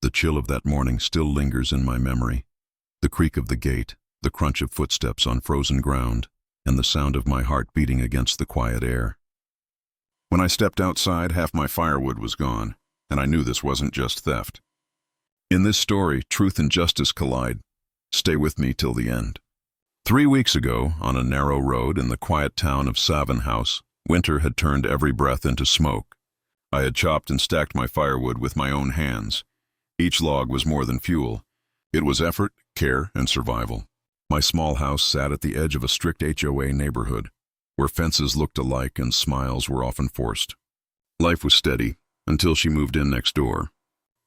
The chill of that morning still lingers in my memory. The creak of the gate, the crunch of footsteps on frozen ground, and the sound of my heart beating against the quiet air. When I stepped outside, half my firewood was gone, and I knew this wasn't just theft. In this story, truth and justice collide. Stay with me till the end. 3 weeks ago, on a narrow road in the quiet town of Savin House, winter had turned every breath into smoke. I had chopped and stacked my firewood with my own hands. Each log was more than fuel. It was effort, care, and survival. My small house sat at the edge of a strict HOA neighborhood, where fences looked alike and smiles were often forced. Life was steady, until she moved in next door.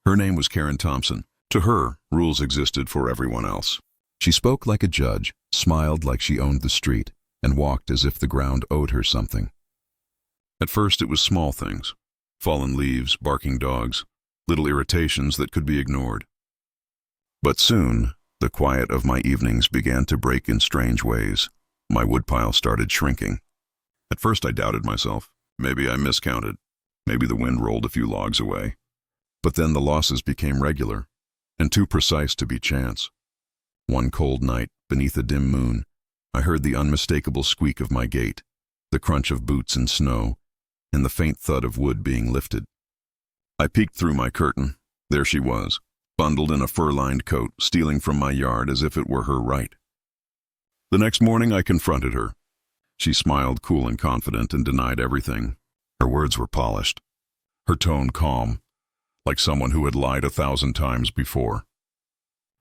Her name was Karen Thompson. To her, rules existed for everyone else. She spoke like a judge, smiled like she owned the street, and walked as if the ground owed her something. At first it was small things. Fallen leaves, barking dogs, little irritations that could be ignored. But soon, the quiet of my evenings began to break in strange ways. My woodpile started shrinking. At first I doubted myself. Maybe I miscounted. Maybe the wind rolled a few logs away. But then the losses became regular, and too precise to be chance. One cold night, beneath a dim moon, I heard the unmistakable squeak of my gate, the crunch of boots in snow, and the faint thud of wood being lifted. I peeked through my curtain. There she was, bundled in a fur-lined coat, stealing from my yard as if it were her right. The next morning I confronted her. She smiled, cool and confident, and denied everything. Her words were polished, her tone calm, like someone who had lied 1,000 times before.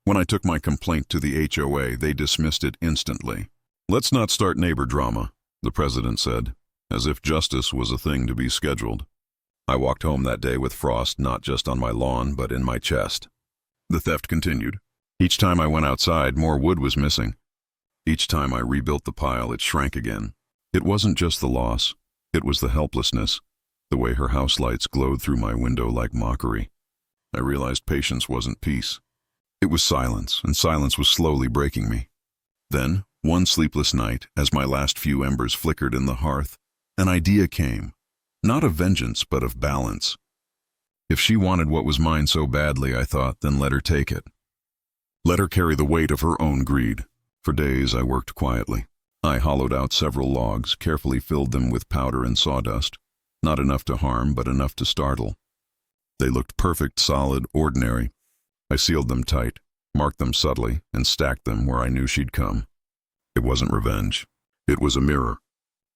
When I took my complaint to the HOA, they dismissed it instantly. "Let's not start neighbor drama," the president said, as if justice was a thing to be scheduled. I walked home that day with frost not just on my lawn, but in my chest. The theft continued. Each time I went outside, more wood was missing. Each time I rebuilt the pile, it shrank again. It wasn't just the loss. It was the helplessness, the way her house lights glowed through my window like mockery. I realized patience wasn't peace. It was silence, and silence was slowly breaking me. Then, one sleepless night, as my last few embers flickered in the hearth, an idea came. Not of vengeance, but of balance. If she wanted what was mine so badly, I thought, then let her take it. Let her carry the weight of her own greed. For days I worked quietly. I hollowed out several logs, carefully filled them with powder and sawdust. Not enough to harm, but enough to startle. They looked perfect, solid, ordinary. I sealed them tight, marked them subtly, and stacked them where I knew she'd come. It wasn't revenge. It was a mirror.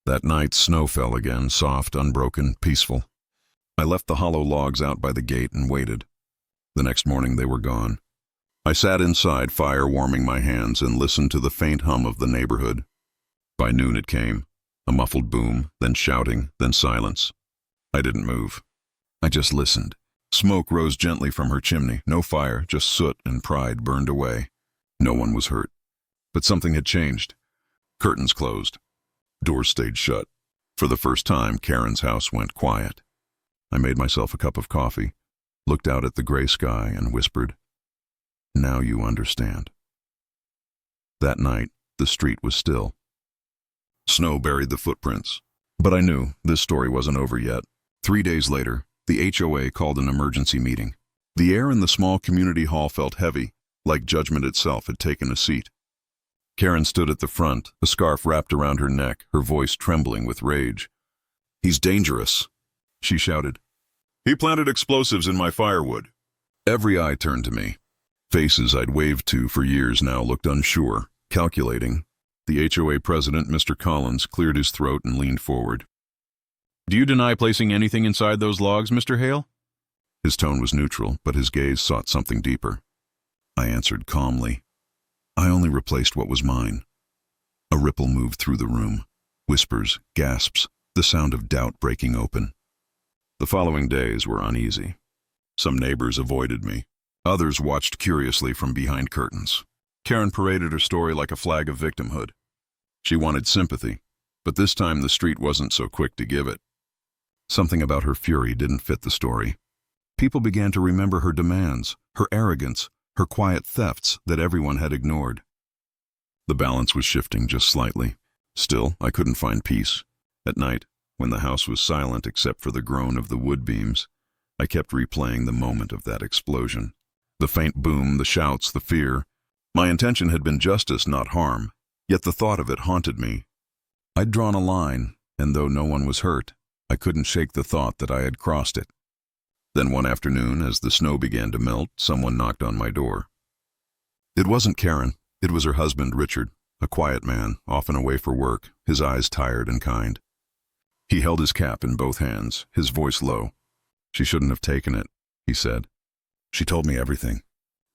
That night, snow fell again, soft, unbroken, peaceful. I left the hollow logs out by the gate and waited. The next morning they were gone. I sat inside, fire warming my hands, and listened to the faint hum of the neighborhood. By noon it came, a muffled boom, then shouting, then silence. I didn't move. I just listened. Smoke rose gently from her chimney. No fire, just soot and pride burned away. No one was hurt. But something had changed. Curtains closed. Doors stayed shut. For the first time, Karen's house went quiet. I made myself a cup of coffee, looked out at the gray sky, and whispered, "Now you understand." That night, the street was still. Snow buried the footprints. But I knew this story wasn't over yet. 3 days later, the HOA called an emergency meeting. The air in the small community hall felt heavy, like judgment itself had taken a seat. Karen stood at the front, a scarf wrapped around her neck, her voice trembling with rage. "He's dangerous," she shouted. "He planted explosives in my firewood." Every eye turned to me. Faces I'd waved to for years now looked unsure, calculating. The HOA president, Mr. Collins, cleared his throat and leaned forward. "Do you deny placing anything inside those logs, Mr. Hale?" His tone was neutral, but his gaze sought something deeper. I answered calmly, "I only replaced what was mine." A ripple moved through the room. Whispers, gasps, the sound of doubt breaking open. The following days were uneasy. Some neighbors avoided me. Others watched curiously from behind curtains. Karen paraded her story like a flag of victimhood. She wanted sympathy, but this time the street wasn't so quick to give it. Something about her fury didn't fit the story. People began to remember her demands, her arrogance, her quiet thefts that everyone had ignored. The balance was shifting just slightly. Still, I couldn't find peace. At night, when the house was silent except for the groan of the wood beams, I kept replaying the moment of that explosion. The faint boom, the shouts, the fear. My intention had been justice, not harm, yet the thought of it haunted me. I'd drawn a line, and though no one was hurt, I couldn't shake the thought that I had crossed it. Then one afternoon, as the snow began to melt, someone knocked on my door. It wasn't Karen. It was her husband, Richard, a quiet man, often away for work, his eyes tired and kind. He held his cap in both hands, his voice low. "She shouldn't have taken it," he said. "She told me everything.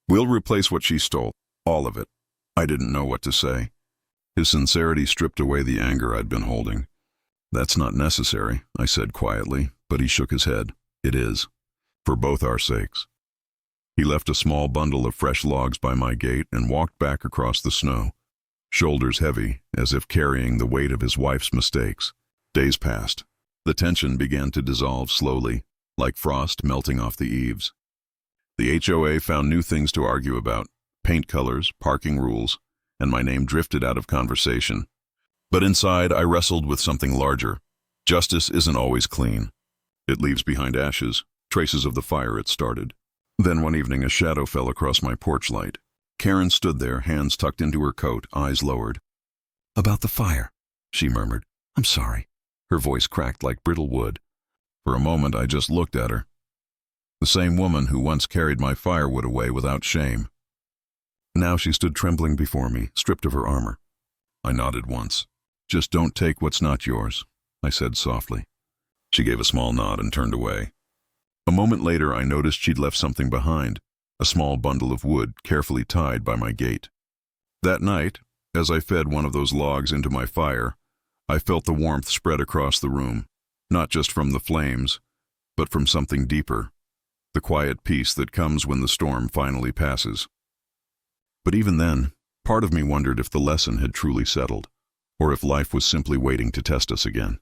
We'll replace what she stole, all of it." I didn't know what to say. His sincerity stripped away the anger I'd been holding. "That's not necessary," I said quietly, but he shook his head. "It is, for both our sakes." He left a small bundle of fresh logs by my gate and walked back across the snow, shoulders heavy, as if carrying the weight of his wife's mistakes. Days passed. The tension began to dissolve slowly, like frost melting off the eaves. The HOA found new things to argue about: paint colors, parking rules, and my name drifted out of conversation. But inside, I wrestled with something larger. Justice isn't always clean. It leaves behind ashes, traces of the fire it started. Then one evening, a shadow fell across my porch light. Karen stood there, hands tucked into her coat, eyes lowered. "About the fire," she murmured. "I'm sorry." Her voice cracked like brittle wood. For a moment, I just looked at her. The same woman who once carried my firewood away without shame. Now she stood trembling before me, stripped of her armor. I nodded once. "Just don't take what's not yours," I said softly. She gave a small nod and turned away. A moment later, I noticed she'd left something behind, a small bundle of wood carefully tied by my gate. That night, as I fed one of those logs into my fire, I felt the warmth spread across the room, not just from the flames, but from something deeper, the quiet peace that comes when the storm finally passes. But even then, part of me wondered if the lesson had truly settled, or if life was simply waiting to test us again.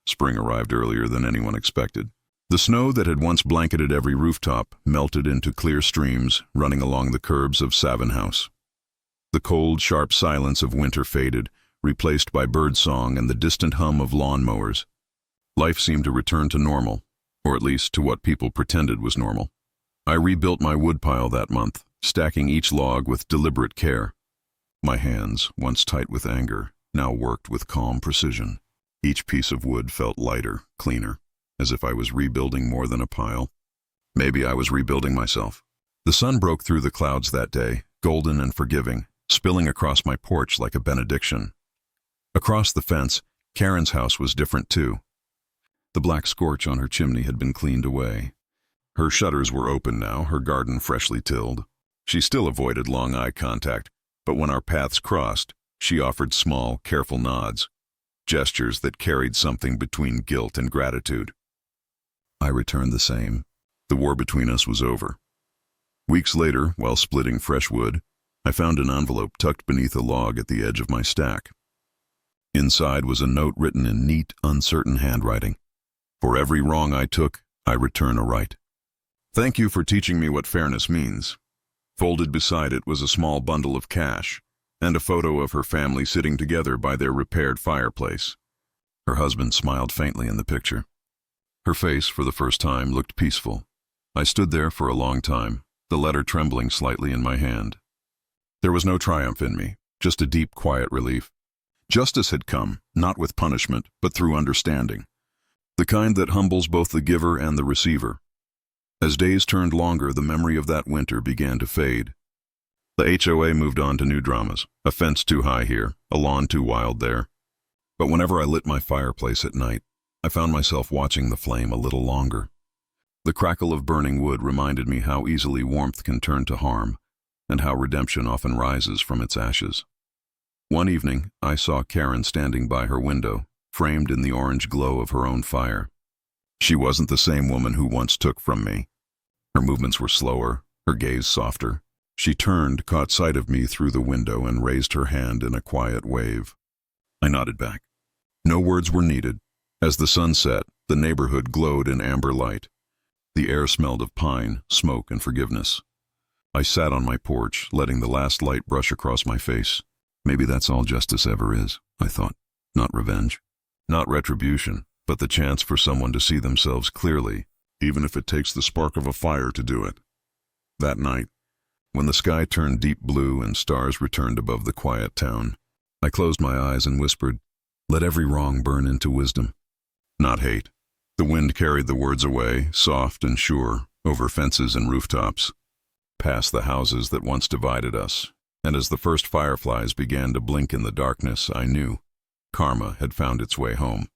Spring arrived earlier than anyone expected. The snow that had once blanketed every rooftop melted into clear streams running along the curbs of Savin House. The cold, sharp silence of winter faded, replaced by birdsong and the distant hum of lawn mowers. Life seemed to return to normal, or at least to what people pretended was normal. I rebuilt my woodpile that month, stacking each log with deliberate care. My hands, once tight with anger, now worked with calm precision. Each piece of wood felt lighter, cleaner, as if I was rebuilding more than a pile. Maybe I was rebuilding myself. The sun broke through the clouds that day, golden and forgiving, spilling across my porch like a benediction. Across the fence, Karen's house was different too. The black scorch on her chimney had been cleaned away. Her shutters were open now, her garden freshly tilled. She still avoided long eye contact, but when our paths crossed, she offered small, careful nods, gestures that carried something between guilt and gratitude. I returned the same. The war between us was over. Weeks later, while splitting fresh wood, I found an envelope tucked beneath a log at the edge of my stack. Inside was a note written in neat, uncertain handwriting. "For every wrong I took, I return a right. Thank you for teaching me what fairness means." Folded beside it was a small bundle of cash, and a photo of her family sitting together by their repaired fireplace. Her husband smiled faintly in the picture. Her face, for the first time, looked peaceful. I stood there for a long time, the letter trembling slightly in my hand. There was no triumph in me, just a deep, quiet relief. Justice had come, not with punishment, but through understanding. The kind that humbles both the giver and the receiver. As days turned longer, the memory of that winter began to fade. The HOA moved on to new dramas, a fence too high here, a lawn too wild there. But whenever I lit my fireplace at night, I found myself watching the flame a little longer. The crackle of burning wood reminded me how easily warmth can turn to harm, and how redemption often rises from its ashes. One evening, I saw Karen standing by her window, framed in the orange glow of her own fire. She wasn't the same woman who once took from me. Her movements were slower, her gaze softer. She turned, caught sight of me through the window, and raised her hand in a quiet wave. I nodded back. No words were needed. As the sun set, the neighborhood glowed in amber light. The air smelled of pine, smoke, and forgiveness. I sat on my porch, letting the last light brush across my face. Maybe that's all justice ever is, I thought. Not revenge, not retribution, but the chance for someone to see themselves clearly, even if it takes the spark of a fire to do it. That night, when the sky turned deep blue and stars returned above the quiet town, I closed my eyes and whispered, "Let every wrong burn into wisdom." Not hate. The wind carried the words away, soft and sure, over fences and rooftops, past the houses that once divided us, and as the first fireflies began to blink in the darkness, I knew karma had found its way home.